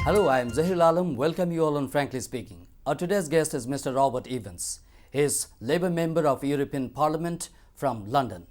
Hello, I am Zahir Alam. Welcome you all on Frankly Speaking. Our today's guest is Mr. Robert Evans. He is Labour Member of European Parliament from London.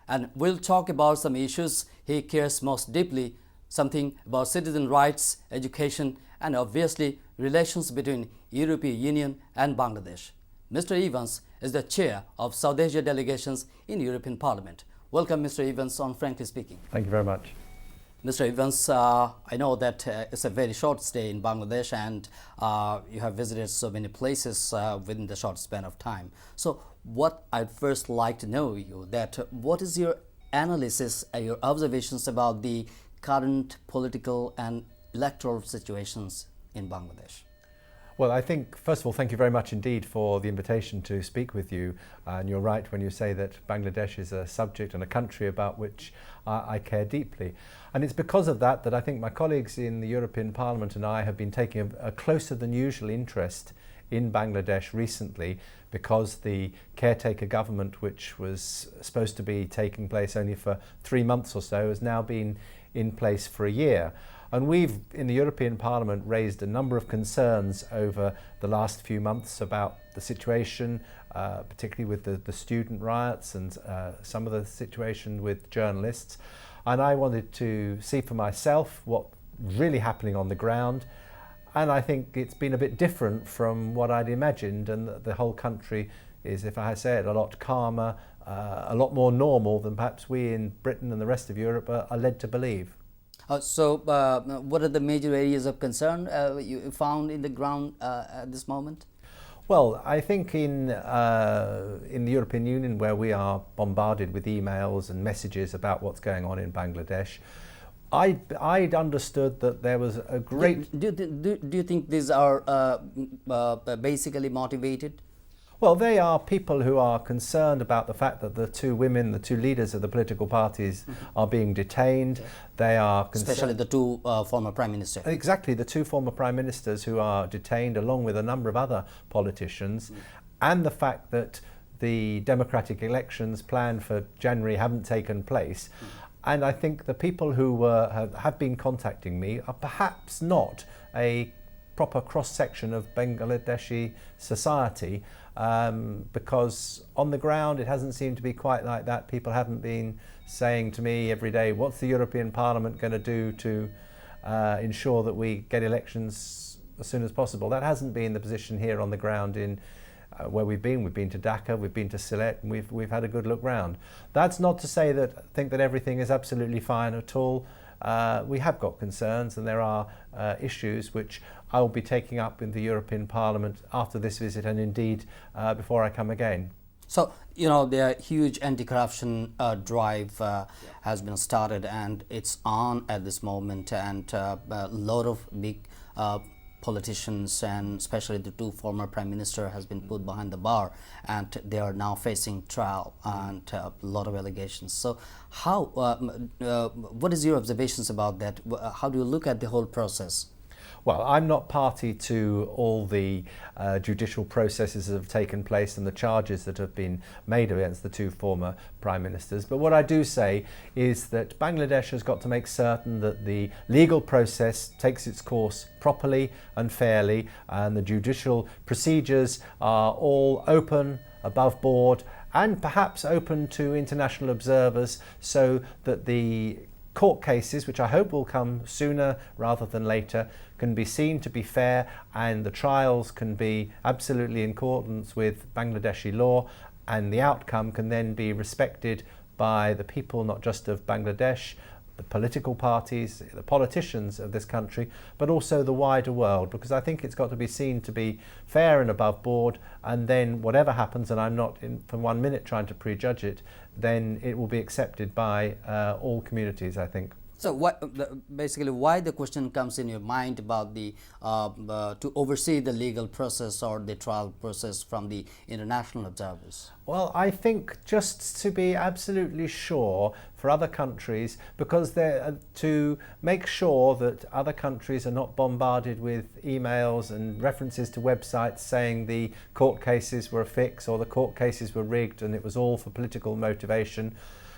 And we'll talk about some issues he cares most deeply, something about citizen rights, education, and obviously relations between European Union and Bangladesh. Mr. Evans is the chair of South Asia delegations in European Parliament. Welcome, Mr. Evans, on Frankly Speaking. Thank you very much. Mr. Evans, I know that it's a very short stay in Bangladesh and you have visited so many places within the short span of time. So what I'd first like to know you that what is your analysis, your observations about the current political and electoral situations in Bangladesh? Well, I think, first of all, thank you very much indeed for the invitation to speak with you. And you're right when you say that Bangladesh is a subject and a country about which I care deeply. And it's because of that that I think my colleagues in the European Parliament and I have been taking a closer than usual interest in Bangladesh recently, because the caretaker government, which was supposed to be taking place only for 3 months or so, has now been in place for a year. And we've, in the European Parliament, raised a number of concerns over the last few months about the situation, particularly with the student riots and some of the situation with journalists. And I wanted to see for myself what's really happening on the ground. And I think it's been a bit different from what I'd imagined, and the whole country is, if I say it, a lot calmer, a lot more normal than perhaps we in Britain and the rest of Europe are led to believe. So what are the major areas of concern you found in the ground at this moment? Well, I think in the European Union, where we are bombarded with emails and messages about what's going on in Bangladesh, I'd understood that there was a great... Do you think these are basically motivated? Well, they are people who are concerned about the fact that the two women, the two leaders of the political parties, are being detained. They are especially the two former prime ministers. Exactly, the two former prime ministers who are detained, along with a number of other politicians, and the fact that the democratic elections planned for January haven't taken place. And I think the people who have been contacting me are perhaps not a proper cross-section of Bangladeshi society, because on the ground it hasn't seemed to be quite like that. People haven't been saying to me every day, what's the European Parliament going to do to ensure that we get elections as soon as possible? That hasn't been the position here on the ground in where we've been. We've been to Dhaka, we've been to Sylhet, and we've had a good look round. That's not to say that I think that everything is absolutely fine at all. We have got concerns, and there are issues which I will be taking up in the European Parliament after this visit, and indeed before I come again. So, you know, the huge anti-corruption drive has been started, and it's on at this moment, and a lot of big politicians, and especially the two former prime minister, has been put behind the bar, and they are now facing trial and a lot of allegations. So how what is your observations about that? How do you look at the whole process? Well, I'm not party to all the judicial processes that have taken place and the charges that have been made against the two former prime ministers. But what I do say is that Bangladesh has got to make certain that the legal process takes its course properly and fairly, and the judicial procedures are all open, above board, and perhaps open to international observers, so that the court cases, which I hope will come sooner rather than later, can be seen to be fair, and the trials can be absolutely in accordance with Bangladeshi law, and the outcome can then be respected by the people, not just of Bangladesh, the political parties, the politicians of this country, but also the wider world, because I think it's got to be seen to be fair and above board, and then whatever happens, and I'm not for 1 minute trying to prejudge it, then it will be accepted by all communities, I think. So basically why the question comes in your mind about the to oversee the legal process or the trial process from the international observers? Well, I think just to be absolutely sure for other countries, because to make sure that other countries are not bombarded with emails and references to websites saying the court cases were a fix or the court cases were rigged and it was all for political motivation.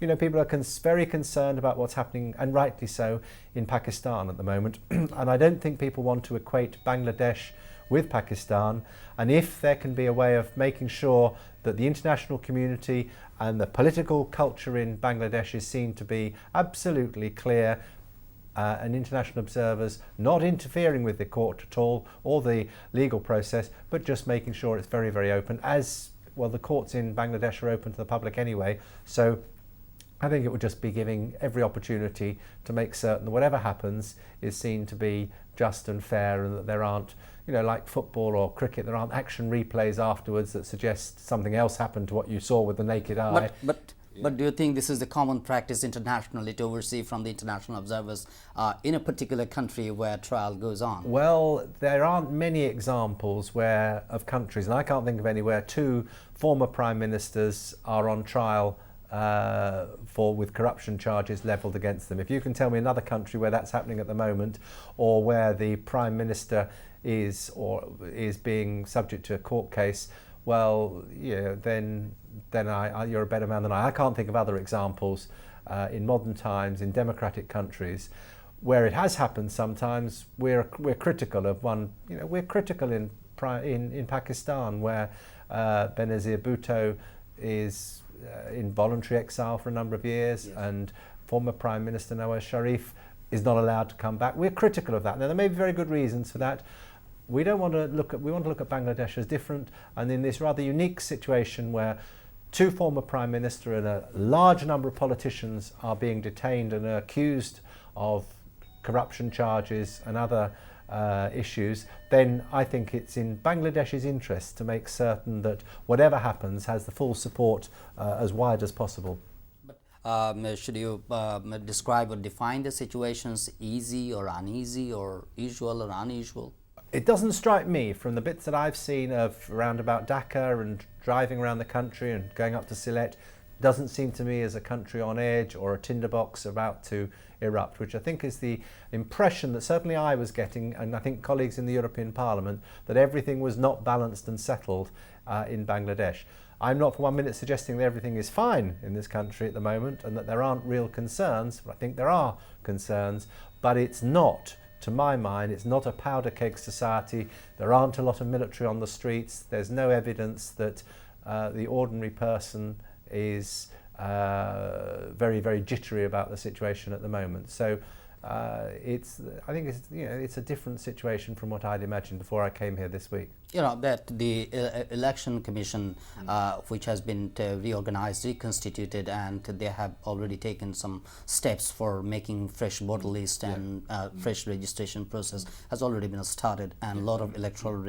people are very concerned about what's happening, and rightly so, in Pakistan at the moment. And I don't think people want to equate Bangladesh with Pakistan. And if there can be a way of making sure that the international community and the political culture in Bangladesh is seen to be absolutely clear, and international observers not interfering with the court at all or the legal process, but just making sure it's very, very open, as well the courts in Bangladesh are open to the public anyway. So I think it would just be giving every opportunity to make certain that whatever happens is seen to be just and fair, and that there aren't, like football or cricket, there aren't action replays afterwards that suggest something else happened to what you saw with the naked eye. But do you think this is the common practice internationally to oversee from the international observers in a particular country where trial goes on? Well, there aren't many examples of countries, and I can't think of any, where two former prime ministers are on trial with corruption charges levelled against them. If you can tell me another country where that's happening at the moment, or where the prime minister is being subject to a court case, well, then you're a better man than I. I can't think of other examples in modern times in democratic countries where it has happened. Sometimes we're critical of one. We're critical in Pakistan, where Benazir Bhutto is in voluntary exile for a number of years, yes, and former Prime Minister Nawaz Sharif is not allowed to come back. We're critical of that. Now, there may be very good reasons for that. We want to look at Bangladesh as different, and in this rather unique situation where two former prime minister and a large number of politicians are being detained and are accused of corruption charges and other issues, then I think it's in Bangladesh's interest to make certain that whatever happens has the full support as wide as possible. Should you describe or define the situations easy or uneasy, or usual or unusual? It doesn't strike me, from the bits that I've seen of around about Dhaka and driving around the country and going up to Sylhet, doesn't seem to me as a country on edge or a tinderbox about to erupt, which I think is the impression that certainly I was getting, and I think colleagues in the European Parliament, that everything was not balanced and settled in Bangladesh. I'm not for 1 minute suggesting that everything is fine in this country at the moment and that there aren't real concerns. I think there are concerns, but it's not, to my mind, it's not a powder keg society. There aren't a lot of military on the streets. There's no evidence that the ordinary person is very, very jittery about the situation at the moment. So I think it's a different situation from what I'd imagined before I came here this week. That the election commission, which has been reorganized, reconstituted, and they have already taken some steps for making fresh voter list and fresh registration process has already been started, and a lot of electoral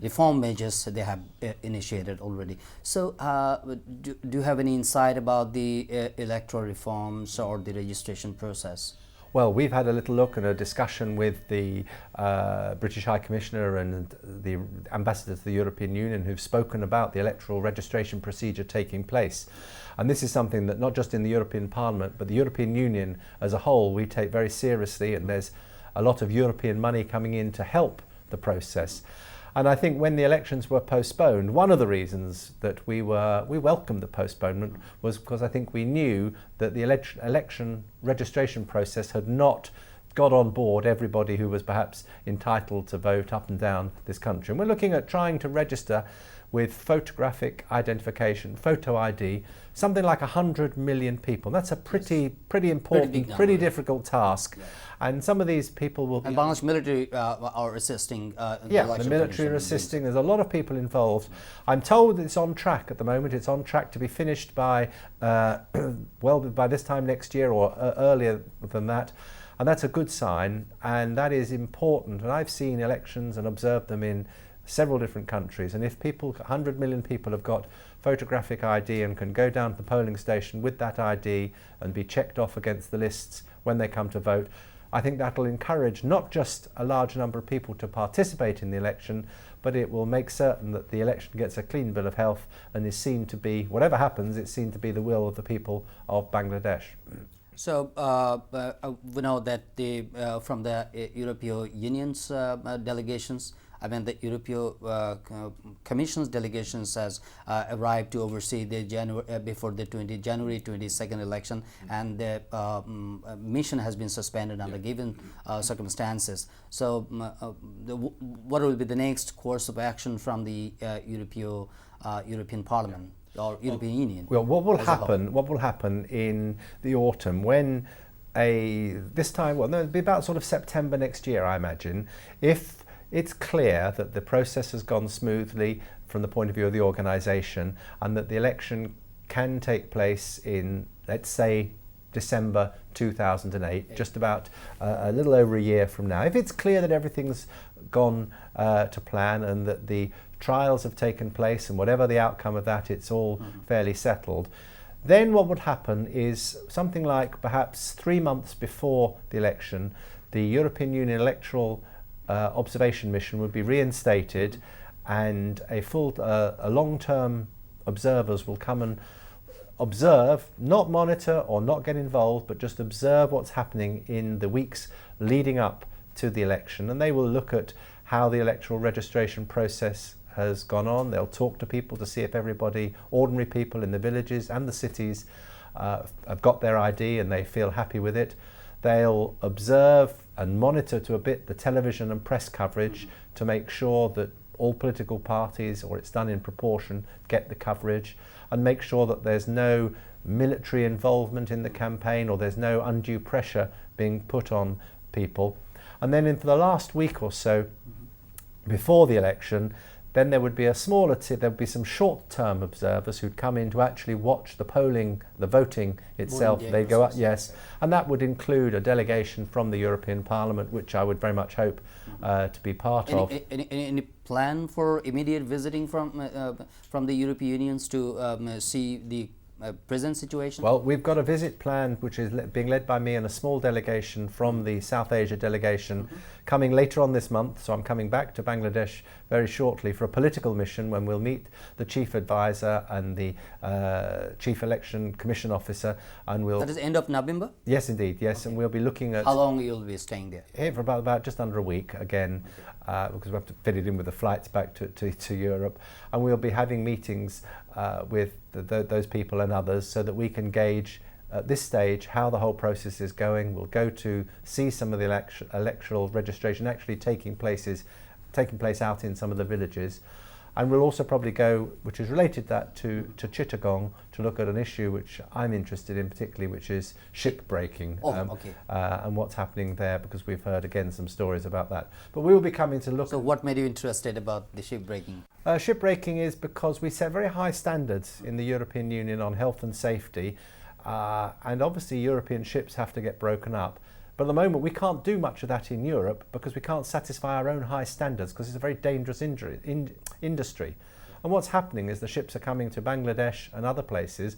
reform measures they have initiated already. So do you have any insight about the electoral reforms or the registration process? Well, we've had a little look and a discussion with the British High Commissioner and the Ambassador to the European Union, who've spoken about the electoral registration procedure taking place. And this is something that not just in the European Parliament, but the European Union as a whole, we take very seriously, and there's a lot of European money coming in to help the process. And I think when the elections were postponed, one of the reasons that we welcomed the postponement was because I think we knew that the election registration process had not got on board everybody who was perhaps entitled to vote up and down this country. And we're looking at trying to register with photographic identification, photo ID, something like 100 million people. That's a pretty important, pretty difficult task. Yeah. And some of these people will... And Bangladesh military are assisting. The military are assisting. There's a lot of people involved. I'm told that it's on track at the moment. It's on track to be finished by, by this time next year or earlier than that. And that's a good sign, and that is important. And I've seen elections and observed them in several different countries, and if 100 million people have got photographic ID and can go down to the polling station with that ID and be checked off against the lists when they come to vote, I think that'll encourage not just a large number of people to participate in the election, but it will make certain that the election gets a clean bill of health and is seen to be, whatever happens, it's seen to be the will of the people of Bangladesh. So we know that from the European Union's delegations, I mean, the European Commission's delegations has arrived to oversee the before the January 22nd election, and the mission has been suspended under given circumstances. So, what will be the next course of action from the European Parliament or European Union? Well, what will happen in the autumn when this time, well, no, it'll be about sort of September next year, I imagine, if it's clear that the process has gone smoothly from the point of view of the organisation and that the election can take place in, let's say, December 2008, just about a little over a year from now. If it's clear that everything's gone to plan and that the trials have taken place and whatever the outcome of that, it's all fairly settled, then what would happen is something like perhaps 3 months before the election, the European Union Electoral Observation Mission would be reinstated, and a long-term observers will come and observe, not monitor or not get involved, but just observe what's happening in the weeks leading up to the election, and they will look at how the electoral registration process has gone on. They'll talk to people to see if everybody, ordinary people in the villages and the cities, have got their ID and they feel happy with it. They'll observe and monitor to a bit the television and press coverage to make sure that all political parties, or it's done in proportion, get the coverage, and make sure that there's no military involvement in the campaign or there's no undue pressure being put on people. And then for the last week or so before the election, then there would be there would be some short-term observers who'd come in to actually watch the polling, the voting itself. They'd go up, yes, and that would include a delegation from the European Parliament, which I would very much hope to be part of. Any plan for immediate visiting from the European Unions to see the present situation? Well, we've got a visit planned which is being led by me and a small delegation from the South Asia delegation coming later on this month. So I'm coming back to Bangladesh very shortly for a political mission when we'll meet the chief advisor and the chief election commission officer, and we'll... That is end of November? Yes, indeed, yes. Okay. And we'll be looking at... How long you'll be staying there? Here for about just under a week again, because we have to fit it in with the flights back to Europe, and we'll be having meetings with those people and others so that we can gauge at this stage how the whole process is going. We'll go to see some of the electoral registration actually taking place out in some of the villages, and we'll also probably go, which is related to Chittagong, to look at an issue which I'm interested in particularly, which is ship breaking and what's happening there, because we've heard again some stories about that. But we will be coming to look. So what made you interested about the ship breaking? Ship breaking is because we set very high standards in the European Union on health and safety, and obviously European ships have to get broken up. But at the moment we can't do much of that in Europe because we can't satisfy our own high standards, because it's a very dangerous industry. And what's happening is the ships are coming to Bangladesh and other places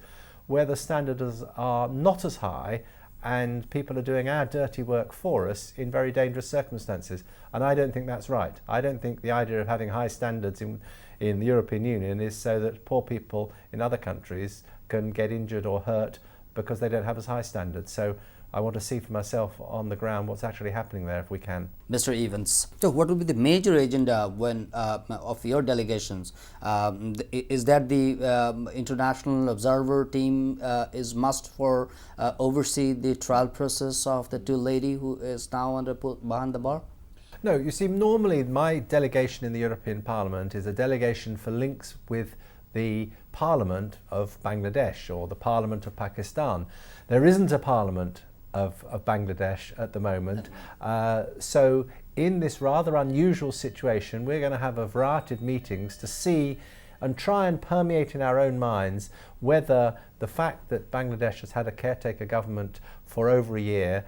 where the standards are not as high, and people are doing our dirty work for us in very dangerous circumstances. And I don't think that's right. I don't think the idea of having high standards in the European Union is so that poor people in other countries can get injured or hurt because they don't have as high standards. So I want to see for myself on the ground what's actually happening there if we can. Mr. Evans, so what will be the major agenda of your delegations? Is that the international observer team is must for oversee the trial process of the two lady who is now behind the bar? No, you see, normally my delegation in the European Parliament is a delegation for links with the Parliament of Bangladesh or the Parliament of Pakistan. There isn't a Parliament of Bangladesh at the moment. So in this rather unusual situation, we're going to have a variety of meetings to see and try and permeate in our own minds whether the fact that Bangladesh has had a caretaker government for over a year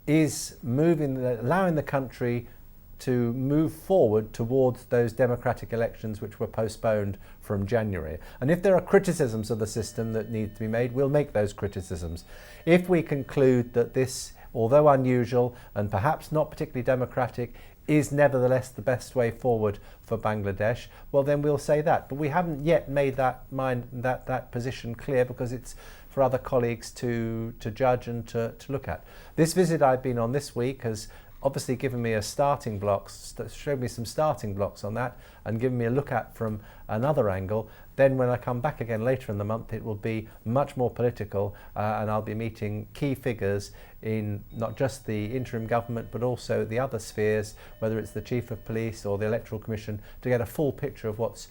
is allowing the country to move forward towards those democratic elections which were postponed from January. And if there are criticisms of the system that need to be made, we'll make those criticisms. If we conclude that this, although unusual and perhaps not particularly democratic, is nevertheless the best way forward for Bangladesh, well then we'll say that. But we haven't yet made that position clear, because it's for other colleagues to judge and to look at. This visit I've been on this week has obviously given me a starting blocks, showed me some starting blocks on that, and given me a look at from another angle. Then when I come back again later in the month, it will be much more political, and I'll be meeting key figures in not just the interim government but also the other spheres, whether it's the Chief of Police or the Electoral Commission, to get a full picture of what's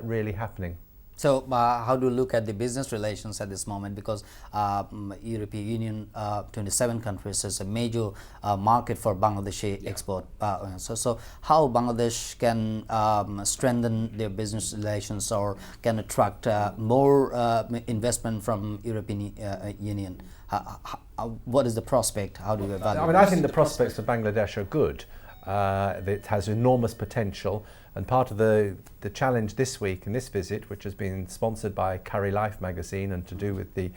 really happening. So how do you look at the business relations at this moment? Because European Union, 27 countries, is a major market for Bangladeshi export. So how Bangladesh can strengthen their business relations or can attract more investment from European Union? What is the prospect? How do you evaluate? I mean, I think the prospects for Bangladesh are good. It has enormous potential, and part of the challenge this week in this visit, which has been sponsored by Curry Life magazine and to do with the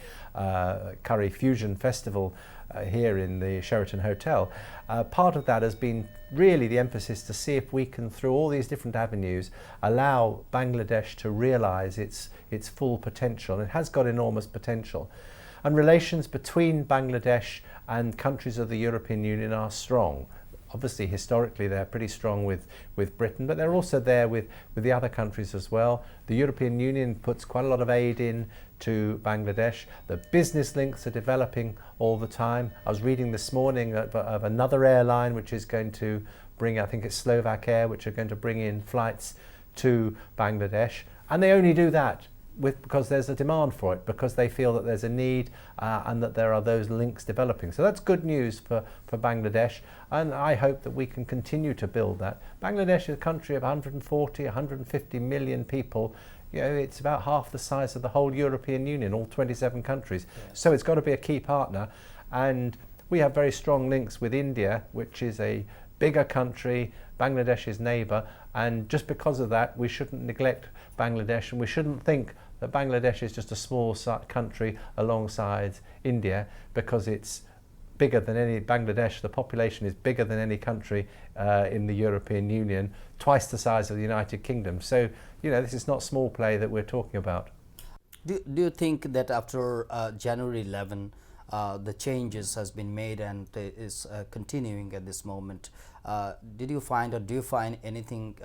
Curry Fusion Festival here in the Sheraton Hotel, part of that has been really the emphasis to see if we can, through all these different avenues, allow Bangladesh to realise its full potential. It has got enormous potential. And relations between Bangladesh and countries of the European Union are strong. Obviously, historically, they're pretty strong with Britain, but they're also there with the other countries as well. The European Union puts quite a lot of aid in to Bangladesh. The business links are developing all the time. I was reading this morning of another airline which is going to bring, I think it's Slovak Air, which are going to bring in flights to Bangladesh. And they only do that because there's a demand for it, because they feel that there's a need and that there are those links developing. So that's good news for Bangladesh, and I hope that we can continue to build that. Bangladesh is a country of 140, 150 million people. You know, it's about half the size of the whole European Union, all 27 countries. Yeah. So it's got to be a key partner, and we have very strong links with India, which is a bigger country, Bangladesh's neighbour, and just because of that we shouldn't neglect Bangladesh, and we shouldn't think that Bangladesh is just a small country alongside India, because it's bigger than any. Bangladesh, the population is bigger than any country in the European Union, twice the size of the United Kingdom. So, you know, this is not small play that we're talking about. Do you think that after January 11, the changes has been made and is continuing at this moment? Did you find, or do you find anything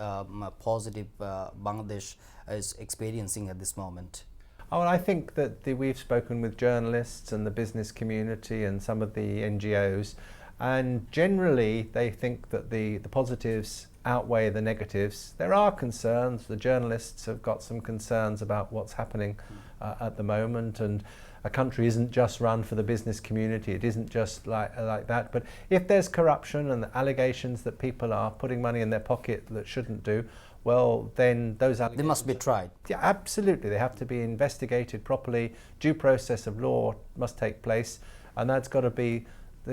positive Bangladesh is experiencing at this moment? Oh, well, I think that we've spoken with journalists and the business community and some of the NGOs, and generally they think that the positives outweigh the negatives. There are concerns. The journalists have got some concerns about what's happening at the moment, and a country isn't just run for the business community. It isn't just like that. But if there's corruption and allegations that people are putting money in their pocket that shouldn't do, well, then those allegations... They must be tried. Yeah, absolutely. They have to be investigated properly. Due process of law must take place, and that's got to be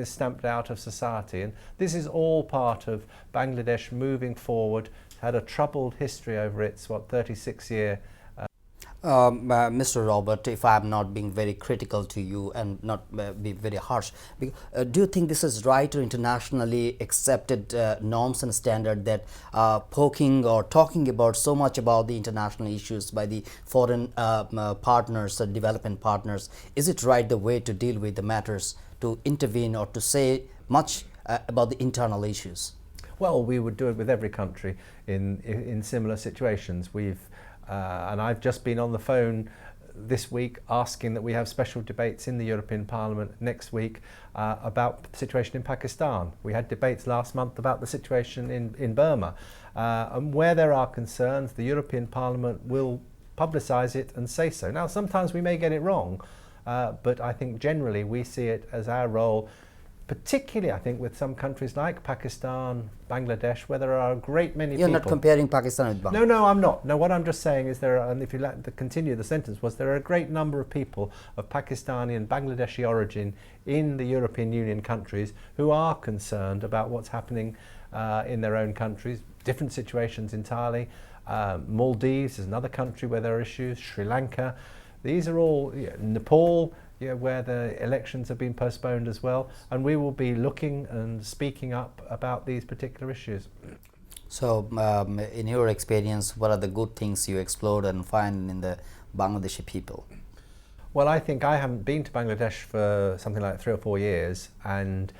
stamped out of society. And this is all part of Bangladesh moving forward. Had a troubled history over its, 36-year... Mr. Robert, if I am not being very critical to you and not be very harsh, do you think this is right or internationally accepted norms and standard that poking or talking about so much about the international issues by the foreign partners or development partners, is it right the way to deal with the matters, to intervene or to say much about the internal issues? Well, we would do it with every country in similar situations. And I've just been on the phone this week asking that we have special debates in the European Parliament next week about the situation in Pakistan. We had debates last month about the situation in Burma. And where there are concerns, the European Parliament will publicise it and say so. Now, sometimes we may get it wrong, but I think generally we see it as our role, particularly, I think, with some countries like Pakistan, Bangladesh, where there are a great many people. You're not comparing Pakistan with Bangladesh. No, I'm not. No, what I'm just saying is there are, and if you let continue the sentence, was there are a great number of people of Pakistani and Bangladeshi origin in the European Union countries who are concerned about what's happening in their own countries, different situations entirely. Maldives is another country where there are issues, Sri Lanka. These are all, Nepal, where the elections have been postponed as well, and we will be looking and speaking up about these particular issues. So, in your experience, what are the good things you explored and find in the Bangladeshi people? Well, I think I haven't been to Bangladesh for something like 3 or 4 years, and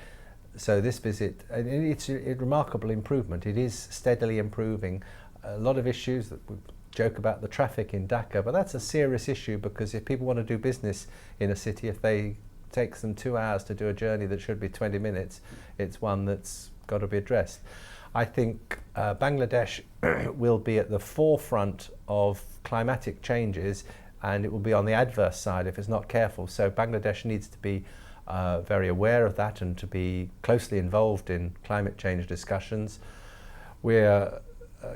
so this visit, it's a remarkable improvement. It is steadily improving. A lot of issues that we joke about the traffic in Dhaka, but that's a serious issue, because if people want to do business in a city, if they takes them 2 hours to do a journey that should be 20 minutes, it's one that's got to be addressed. I think Bangladesh will be at the forefront of climatic changes, and it will be on the adverse side if it's not careful. So Bangladesh needs to be very aware of that and to be closely involved in climate change discussions. We're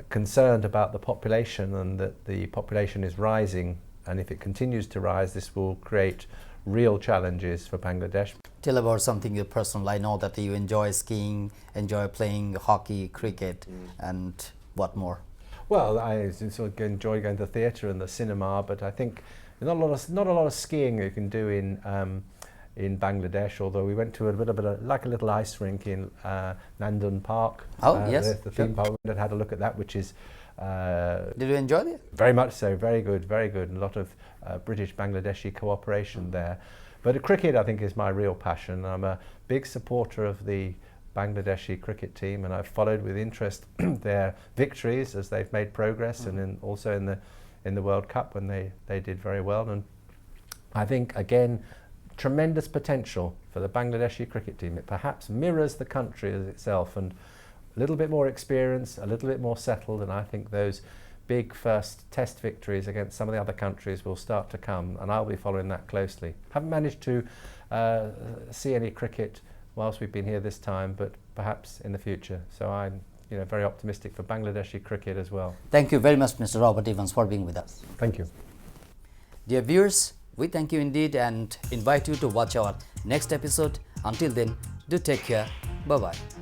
concerned about the population, and that the population is rising, and if it continues to rise, this will create real challenges for Bangladesh. Tell about something you personal. I know that you enjoy skiing, enjoy playing hockey, cricket, and what more? Well, I sort of enjoy going to the theatre and the cinema, but I think not a lot of skiing you can do in Bangladesh. Although we went to a little ice rink in Nandan Park. Oh, yes, the theme park. We had a look at that, which is. Did you enjoy it? Very much so. Very good. Very good. And a lot of British-Bangladeshi cooperation there. But cricket, I think, is my real passion. I'm a big supporter of the Bangladeshi cricket team, and I've followed with interest their victories as they've made progress, and also in the World Cup when they did very well. And I think, again, tremendous potential for the Bangladeshi cricket team. It perhaps mirrors the country as itself, and a little bit more experience, a little bit more settled, and I think those big first test victories against some of the other countries will start to come, and I'll be following that closely. Haven't managed to see any cricket whilst we've been here this time, but perhaps in the future. So I'm very optimistic for Bangladeshi cricket as well. Thank you very much, Mr. Robert Evans, for being with us. Thank you. Dear viewers, we thank you indeed and invite you to watch our next episode. Until then, do take care. Bye-bye.